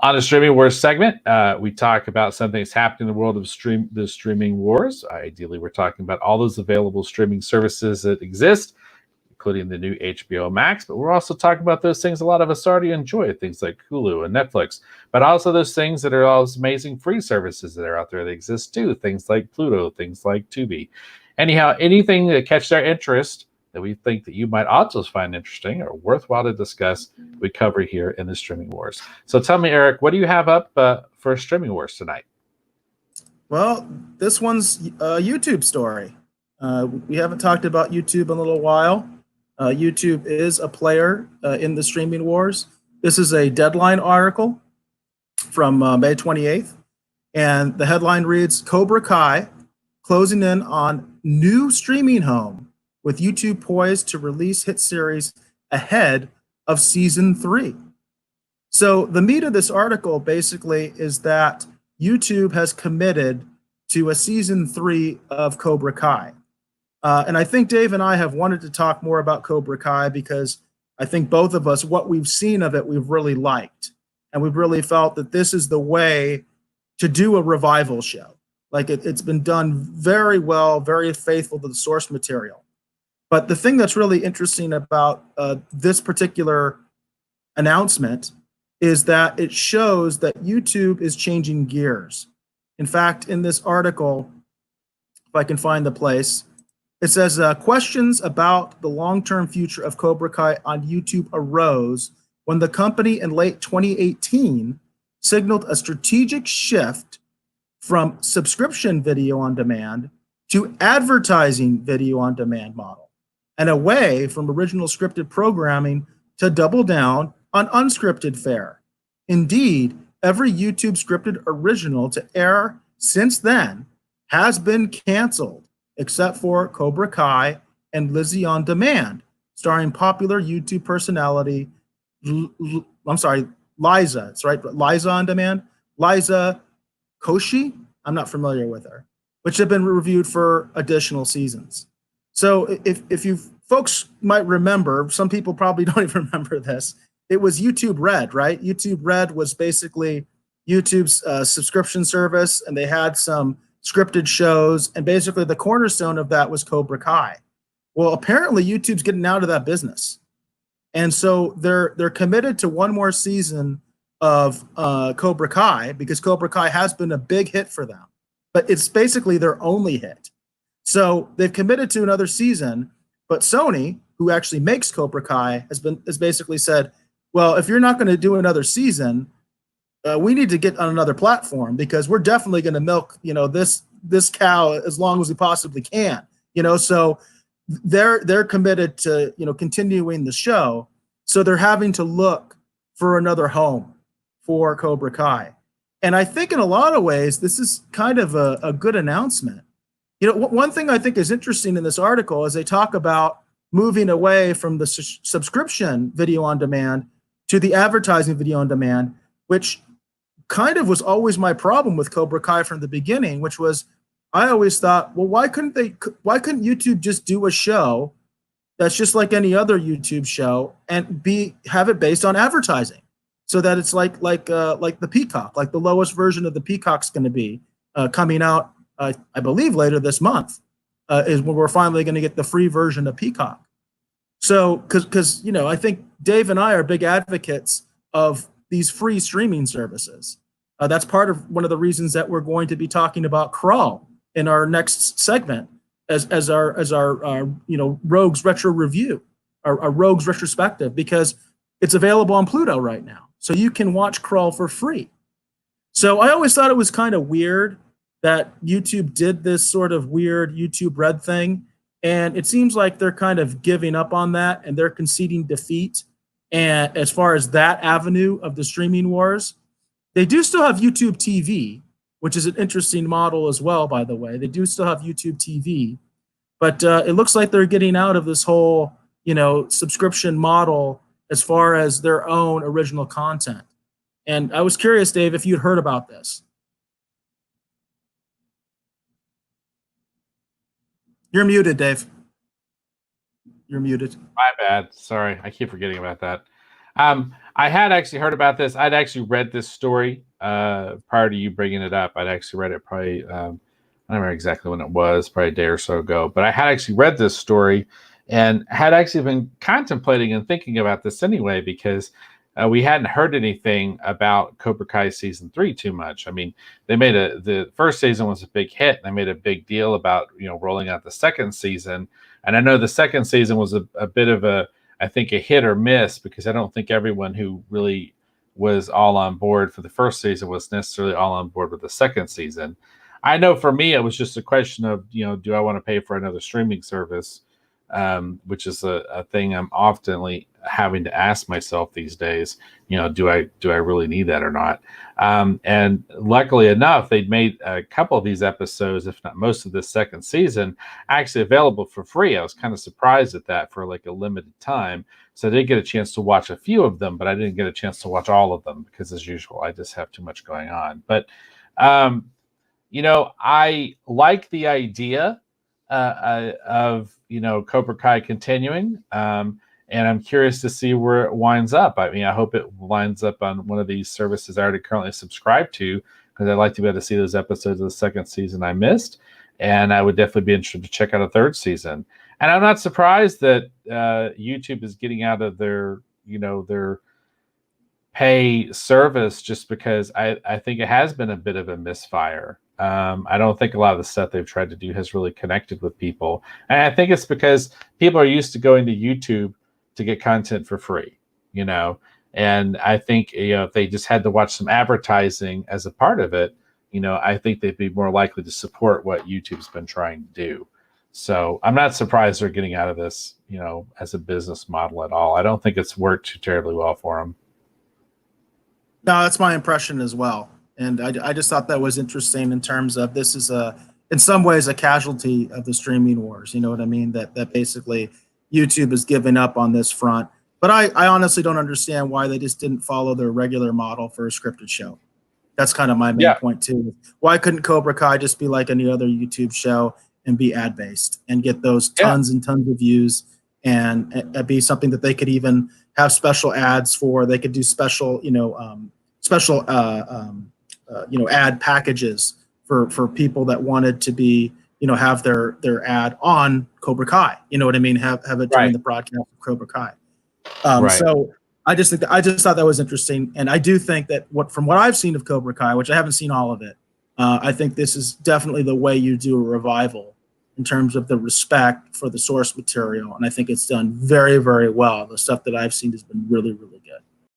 On the Streaming Wars segment, we talk about something that's happening in the world of the streaming wars. Ideally, we're talking about all those available streaming services that exist, including the new HBO Max. But we're also talking about those things a lot of us already enjoy, things like Hulu and Netflix, but also those things that are all those amazing free services that are out there that exist too, things like Pluto, things like Tubi. Anyhow, anything that catches our interest that we think that you might also find interesting or worthwhile to discuss, we cover here in the Streaming Wars. So tell me, Eric, what do you have up for Streaming Wars tonight? Well, this one's a YouTube story. We haven't talked about YouTube in a little while. YouTube is a player in the Streaming Wars. This is a Deadline article from May 28th, and the headline reads, Cobra Kai closing in on new streaming home, with YouTube poised to release hit series ahead of season 3. So the meat of this article basically is that YouTube has committed to a season 3 of Cobra Kai. And I think Dave and I have wanted to talk more about Cobra Kai because I think both of us, what we've seen of it, we've really liked. And we've really felt that this is the way to do a revival show. Like it's been done very well, very faithful to the source material. But the thing that's really interesting about this particular announcement is that it shows that YouTube is changing gears. In fact, in this article, if I can find the place, it says questions about the long-term future of Cobra Kai on YouTube arose when the company in late 2018 signaled a strategic shift from subscription video on demand to advertising video on demand model, and away from original scripted programming to double down on unscripted fare. Indeed, every YouTube scripted original to air since then has been canceled, except for Cobra Kai and Lizzie on Demand, starring popular YouTube personality, Liza, it's right, Liza on Demand, Liza Koshy, I'm not familiar with her, which have been reviewed for additional seasons. So if you folks might remember, some people probably don't even remember this, it was YouTube Red, right? YouTube Red was basically YouTube's subscription service, and they had some scripted shows, and basically the cornerstone of that was Cobra Kai. Well, apparently YouTube's getting out of that business. And so they're committed to one more season of Cobra Kai, because Cobra Kai has been a big hit for them, but it's basically their only hit. So they've committed to another season, but Sony, who actually makes Cobra Kai, has basically said, well, if you're not going to do another season, we need to get on another platform, because we're definitely going to milk, this cow as long as we possibly can, so they're committed to, continuing the show. So they're having to look for another home for Cobra Kai. And I think in a lot of ways, this is kind of a good announcement. One thing I think is interesting in this article is they talk about moving away from the subscription video on demand to the advertising video on demand, which kind of was always my problem with Cobra Kai from the beginning, which was I always thought, well, why couldn't YouTube just do a show that's just like any other YouTube show and have it based on advertising, so that it's like the Peacock, like the lowest version of the Peacock's going to be coming out, I believe later this month is when we're finally going to get the free version of Peacock. So, because I think Dave and I are big advocates of these free streaming services. That's part of one of the reasons that we're going to be talking about Crawl in our next segment as our Rogues retro review, our Rogues retrospective, because it's available on Pluto right now, so you can watch Crawl for free. So I always thought it was kind of weird that YouTube did this sort of weird YouTube Red thing, and it seems like they're kind of giving up on that, and they're conceding defeat. And as far as that avenue of the streaming wars, they do still have YouTube TV, which is an interesting model as well, by the way. They do still have YouTube TV, but it looks like they're getting out of this whole, subscription model as far as their own original content. And I was curious, Dave, if you'd heard about this. You're muted, Dave. You're muted. My bad. Sorry. I keep forgetting about that. I had actually heard about this. I'd actually read this story prior to you bringing it up. I'd actually read it probably, I don't remember exactly when it was, probably a day or so ago. But I had actually read this story and had actually been contemplating and thinking about this anyway, because we hadn't heard anything about Cobra Kai season 3 too much. I mean, the first season was a big hit. And they made a big deal about, rolling out the second season. And I know the second season was a bit of I think a hit or miss, because I don't think everyone who really was all on board for the first season was necessarily all on board with the second season. I know for me, it was just a question of, do I want to pay for another streaming service? Which is a thing I'm often having to ask myself these days. Do I really need that or not? And luckily enough, they'd made a couple of these episodes, if not most of this second season, actually available for free. I was kind of surprised at that, for a limited time. So I did get a chance to watch a few of them, but I didn't get a chance to watch all of them because, as usual, I just have too much going on. But I like the idea of Cobra Kai continuing, and I'm curious to see where it winds up. I mean, I hope it winds up on one of these services I already currently subscribe to, because I'd like to be able to see those episodes of the second season I missed, and I would definitely be interested to check out a third season. And I'm not surprised that YouTube is getting out of their pay service, just because I think it has been a bit of a misfire. I don't think a lot of the stuff they've tried to do has really connected with people. And I think it's because people are used to going to YouTube to get content for free, and I think, if they just had to watch some advertising as a part of it, I think they'd be more likely to support what YouTube's been trying to do. So I'm not surprised they're getting out of this, as a business model at all. I don't think it's worked too terribly well for them. No, that's my impression as well. And I just thought that was interesting in terms of, this is in some ways a casualty of the streaming wars. You know what I mean? That basically YouTube is giving up on this front. But I honestly don't understand why they just didn't follow their regular model for a scripted show. That's kind of my main point too. Why couldn't Cobra Kai just be like any other YouTube show and be ad based and get those tons and tons of views, and be something that they could even have special ads for? They could do special, ad packages for people that wanted to be, have their ad on Cobra Kai. You know what I mean? Have it during the broadcast of Cobra Kai. So I just thought that was interesting, and I do think that from what I've seen of Cobra Kai, which I haven't seen all of it, I think this is definitely the way you do a revival in terms of the respect for the source material, and I think it's done very, very well. The stuff that I've seen has been really, really